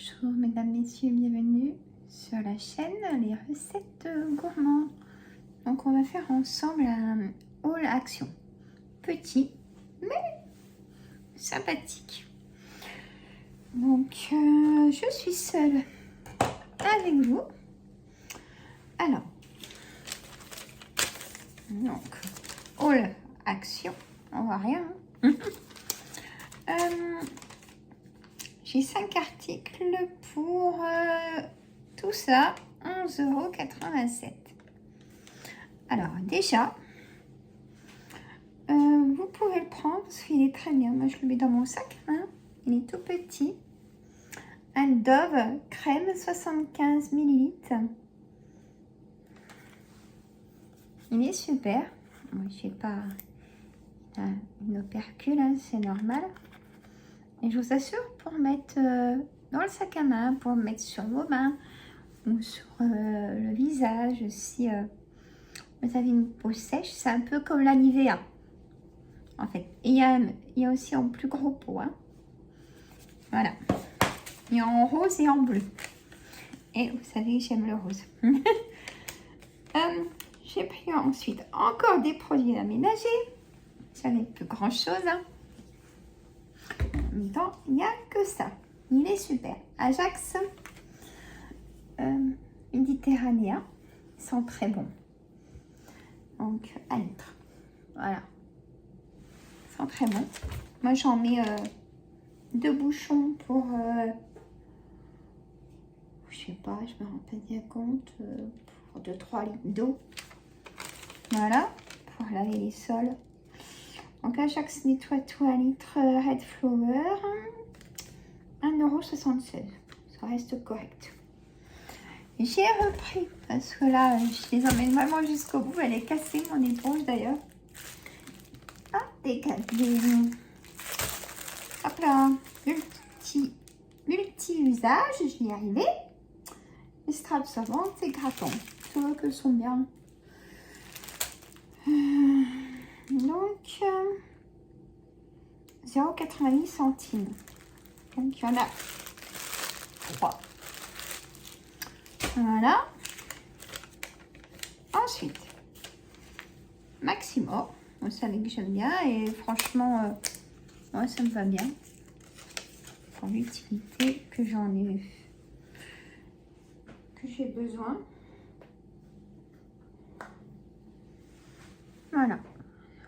Bonjour mesdames, messieurs, bienvenue sur la chaîne Les Recettes Gourmandes. Donc on va faire ensemble un haul action. Petit, mais sympathique. Donc je suis seule avec vous. Alors, donc, haul action, on voit rien. J'ai 5 articles pour tout ça, 11,87 €. Alors déjà, vous pouvez le prendre parce qu'il est très bien. Moi je le mets dans mon sac, hein. Il est tout petit. Un Dove crème 75 ml. Il est super. Moi je sais pas une opercule, hein, c'est normal. Et je vous assure, pour mettre dans le sac à main, pour mettre sur vos mains ou sur le visage, si vous avez une peau sèche, c'est un peu comme la Nivea, en fait. Et il y a aussi en plus gros pot, hein. Voilà. Il y a en rose et en bleu. Et vous savez, j'aime le rose. J'ai pris ensuite encore des produits aménagés. J'avais plus grand chose, hein. En même temps, il n'y a que ça. Il est super. Ajax Méditerranéen. Ils sont très bons. Donc, 1 litre. Voilà. Ils sont très bons. Moi, j'en mets 2 bouchons pour... je sais pas, je me rends pas bien compte. Pour 2-3 litres d'eau. Voilà. Pour laver les sols. Donc Ajax nettoie tout 1 litre Red Flower, 1,76 €. Ça reste correct. J'ai repris parce que là, je les emmène vraiment jusqu'au bout. Elle est cassée, mon éponge d'ailleurs. Ah, des hop là, multi-usage, je vais y arriver. Les straps absorbantes et grattants. Je vois qu'elles sont bien. Donc, 0,90 centimes. Donc, il y en a 3. Voilà. Ensuite, Maximo. Vous savez que j'aime bien et franchement, moi, ça me va bien. Pour l'utilité que j'ai besoin. Voilà.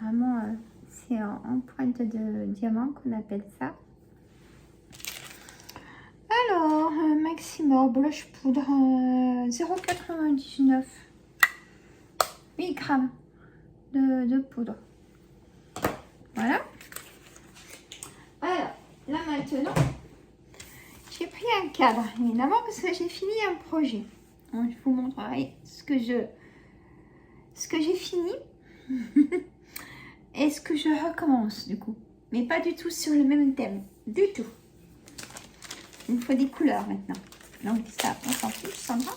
Vraiment, c'est en pointe de diamant qu'on appelle ça. Alors, Maximo Blush Poudre 0,99 €. 8 grammes de poudre. Voilà. Alors, là maintenant, j'ai pris un cadre, évidemment, parce que j'ai fini un projet. Donc, je vous montrerai ce que j'ai fini. Et ce que je recommence du coup, mais pas du tout sur le même thème, du tout. Il me faut des couleurs maintenant, donc ça on s'en fiche, Sandra.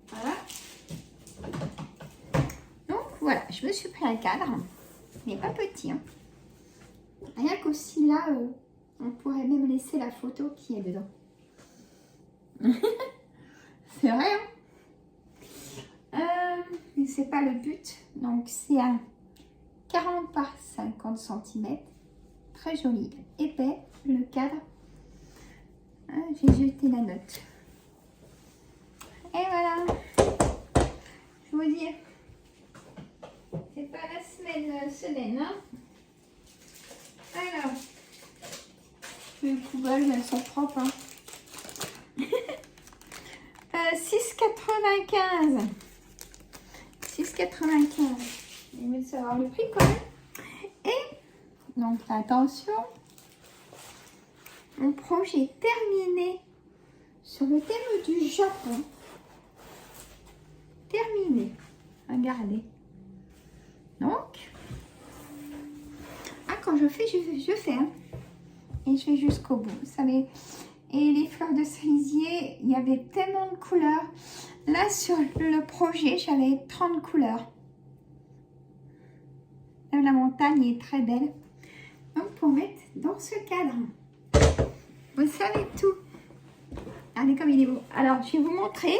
Voilà. Donc voilà, je me suis pris un cadre, mais pas petit, hein. Rien qu'aussi là, on pourrait même laisser la photo qui est dedans. C'est vrai, hein. Mais c'est pas le but, donc c'est un 40 par 50 cm, très joli, épais le cadre. J'ai jeté la note et voilà. Je vous dis, c'est pas la semaine, hein. Alors, les poubelles elles sont propres, hein. 6,95 €. 6,95 €. Il veut savoir le prix quand même. Et donc attention, mon projet terminé sur le thème du Japon. Terminé. Regardez. Donc, quand je fais, je fais. Hein. Et je vais jusqu'au bout. Vous savez. Et les fleurs de cerisier, il y avait tellement de couleurs. Là, sur le projet, j'avais 30 couleurs. La montagne est très belle. Donc, pour mettre dans ce cadre. Vous savez tout. Regardez comme il est beau. Alors, je vais vous montrer.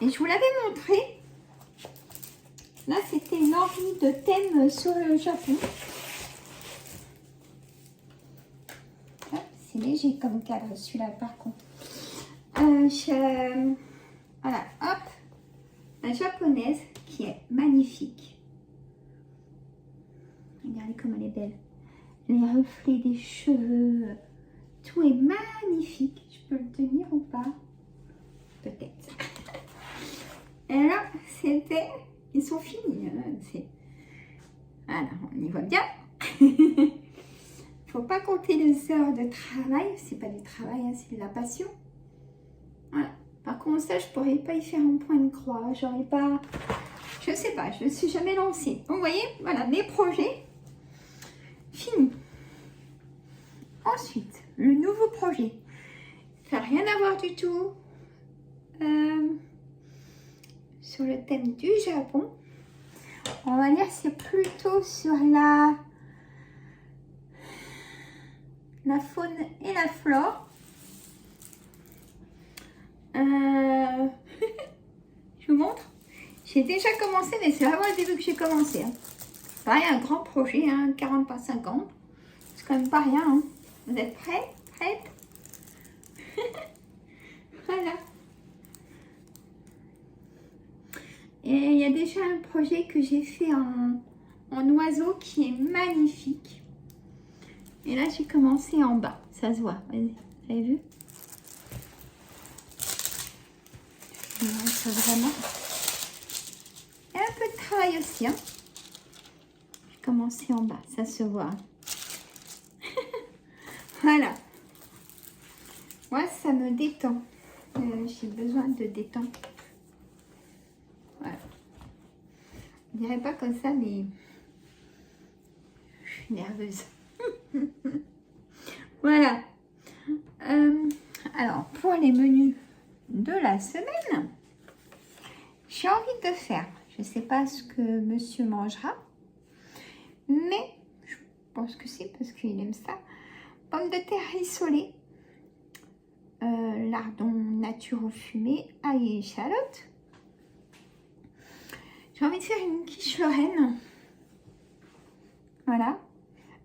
Et je vous l'avais montré. Là, c'était une envie de thème sur le Japon. C'est léger comme cadre, celui-là, par contre. Voilà, hop. La japonaise qui est magnifique. Regardez comme elle est belle. Les reflets des cheveux. Tout est magnifique. Je peux le tenir ou pas? Peut-être. Et alors, c'était... Ils sont finis. Hein, voilà, on y voit bien. Faut pas compter les heures de travail. C'est pas du travail, hein, c'est de la passion. Voilà. Par contre, ça, je pourrais pas y faire un point de croix. J'aurais pas... Je sais pas, je ne suis jamais lancée. Donc, vous voyez, voilà, mes projets finis. Ensuite, le nouveau projet. Ça n'a rien à voir du tout sur le thème du Japon. On va dire c'est plutôt sur la faune et la flore. Je vous montre. J'ai déjà commencé, mais c'est vraiment le début que j'ai commencé. Hein. Pareil, un grand projet, hein, 40 par 50. C'est quand même pas rien. Hein. Vous êtes prêts? Prêtes? Voilà. Et il y a déjà un projet que j'ai fait en oiseau qui est magnifique. Et là, j'ai commencé en bas. Ça se voit. Vous avez vu? Ça vraiment. Et un peu de travail aussi. Hein. J'ai commencé en bas. Ça se voit. Voilà. Moi, ça me détend. J'ai besoin de détente. Voilà. Je dirais pas comme ça, mais je suis nerveuse. Voilà. Alors, pour les menus de la semaine, j'ai envie de faire, je ne sais pas ce que monsieur mangera, mais je pense que c'est parce qu'il aime ça. Pommes de terre rissolées, lardons nature au fumé, ail et échalote. J'ai envie de faire une quiche lorraine. Voilà.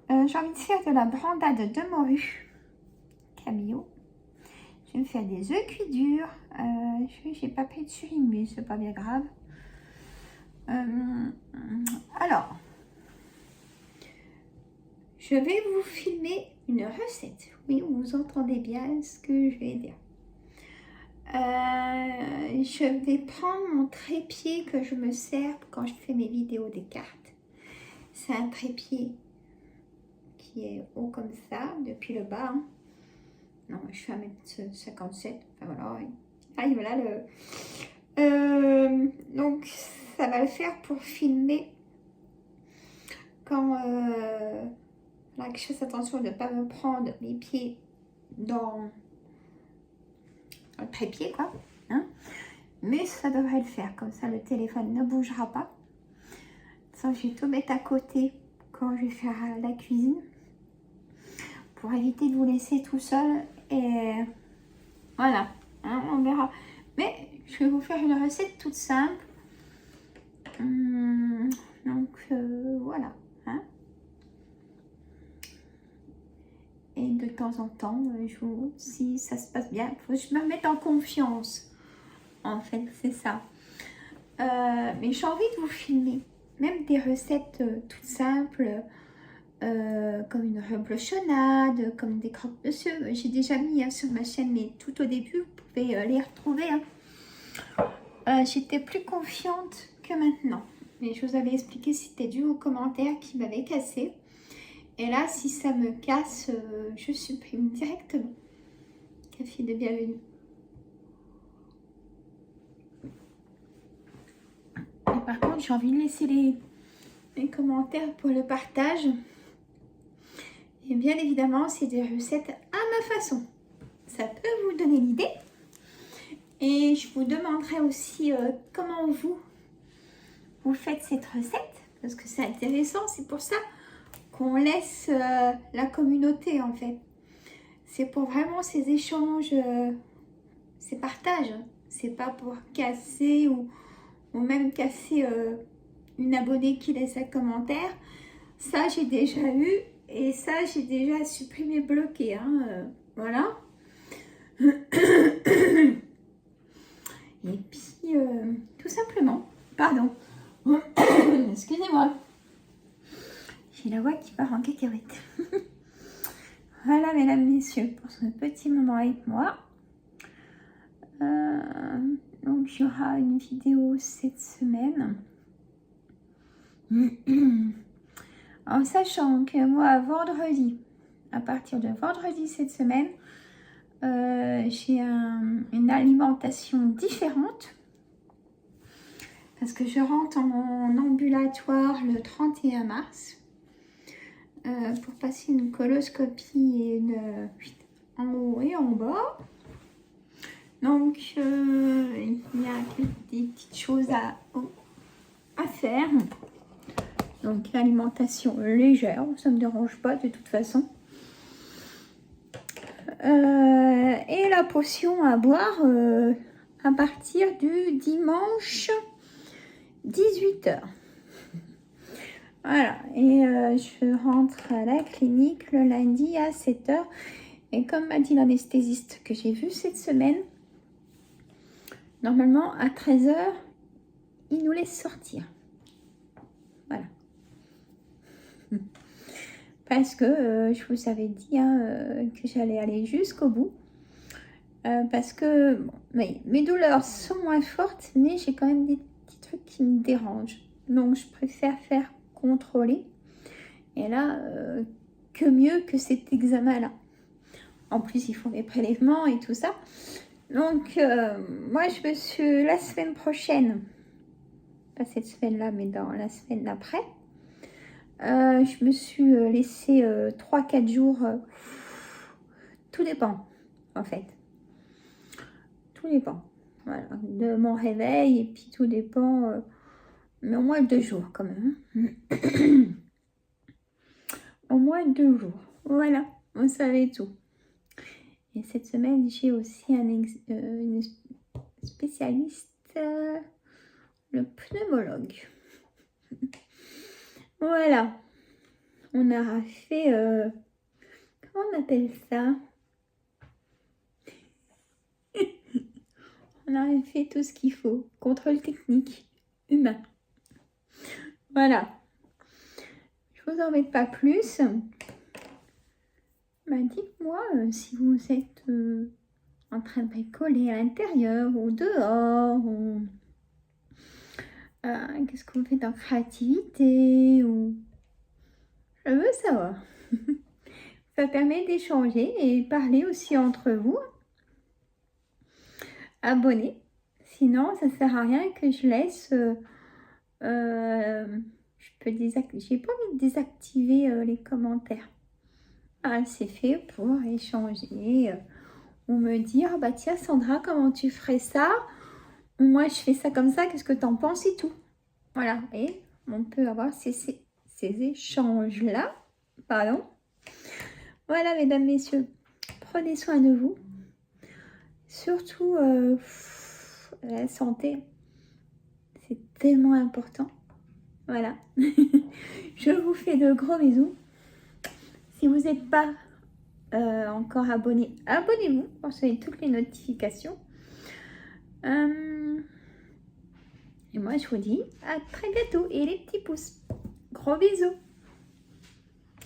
J'ai envie de faire de la brandade de morue. Cabillaud. Je vais me faire des œufs cuits durs. J'ai pas pris de surimi, mais c'est pas bien grave. Alors, je vais vous filmer une recette. Oui, vous entendez bien ce que je vais dire. Je vais prendre mon trépied que je me sers quand je fais mes vidéos des cartes. C'est un trépied qui est haut comme ça, depuis le bas. Hein. Non, je fais 1m57. Enfin voilà. Ah, voilà le... donc, ça va le faire pour filmer quand... là, que je fasse attention de ne pas me prendre les pieds dans le trépied, quoi. Hein, mais ça devrait le faire. Comme ça, le téléphone ne bougera pas. Ça, je vais tout mettre à côté quand je vais faire la cuisine. Pour éviter de vous laisser tout seul. Et voilà. Hein, on verra. Mais je vais vous faire une recette toute simple. Donc, voilà. Hein. Et de temps en temps, si ça se passe bien, il faut que je me mette en confiance. En fait, c'est ça. Mais j'ai envie de vous filmer. Même des recettes toutes simples. Comme une reblochonnade, comme des croque-monsieur. J'ai déjà mis sur ma chaîne, mais tout au début, vous pouvez les retrouver. Hein. J'étais plus confiante que maintenant. Mais je vous avais expliqué, c'était dû aux commentaires qui m'avaient cassé. Et là, si ça me casse, je supprime directement. Café de bienvenue. Et par contre, j'ai envie de laisser les commentaires pour le partage. Et bien évidemment, c'est des recettes à ma façon. Ça peut vous donner l'idée. Et je vous demanderai aussi comment vous faites cette recette. Parce que c'est intéressant. C'est pour ça qu'on laisse la communauté, en fait. c'est pour vraiment ces échanges, ces partages. C'est pas pour casser ou même casser une abonnée qui laisse un commentaire. Ça, j'ai déjà eu. Et ça, j'ai déjà supprimé, bloqué. Hein, voilà. Et puis, tout simplement, pardon. Excusez-moi. J'ai la voix qui part en cacahuète. Voilà, mesdames, messieurs, pour ce petit moment avec moi. Donc, il y aura une vidéo cette semaine. En sachant que moi, vendredi, à partir de vendredi cette semaine, j'ai une alimentation différente. Parce que je rentre en ambulatoire le 31 mars. Pour passer une coloscopie et en haut et en bas. Donc, il y a des petites choses à faire. Donc, alimentation légère, ça ne me dérange pas de toute façon. Et la potion à boire à partir du dimanche 18h. Voilà, et je rentre à la clinique le lundi à 7h. Et comme m'a dit l'anesthésiste que j'ai vu cette semaine, normalement à 13h, il nous laisse sortir. Voilà. Parce que je vous avais dit que j'allais aller jusqu'au bout. Parce que bon, mes douleurs sont moins fortes, mais j'ai quand même des petits trucs qui me dérangent. Donc je préfère faire contrôler. Et là, que mieux que cet examen-là. En plus, ils font des prélèvements et tout ça. Donc, moi, je me suis, la semaine prochaine, pas cette semaine-là, mais dans la semaine d'après, je me suis laissé 3-4 jours. Tout dépend, en fait. Tout dépend. Voilà, de mon réveil, et puis tout dépend, mais au moins 2 jours quand même. Au moins 2 jours. Voilà, vous savez tout. Et cette semaine, j'ai aussi une spécialiste, le pneumologue. Voilà. On a fait, comment on appelle ça? On a fait tout ce qu'il faut. Contrôle technique humain. Voilà. Je vous embête pas plus. Bah, dites-moi si vous êtes en train de bricoler à l'intérieur ou dehors, ou qu'est-ce que vous faites en créativité, ou je veux savoir. Ça permet d'échanger et parler aussi entre vous. Abonnez, sinon ça sert à rien que je laisse. Je peux désactiver. J'ai pas envie de désactiver les commentaires. C'est fait pour échanger ou me dire bah tiens Sandra, comment tu ferais ça, ou moi je fais ça comme ça, qu'est-ce que t'en penses et tout. Voilà, et on peut avoir ces échanges là. Pardon. Voilà, mesdames, messieurs, prenez soin de vous. Surtout la santé, c'est tellement important. Voilà. Je vous fais de gros bisous. Si vous n'êtes pas encore abonné, abonnez-vous pour recevoir toutes les notifications. Et moi, je vous dis à très bientôt et les petits pouces. Gros bisous.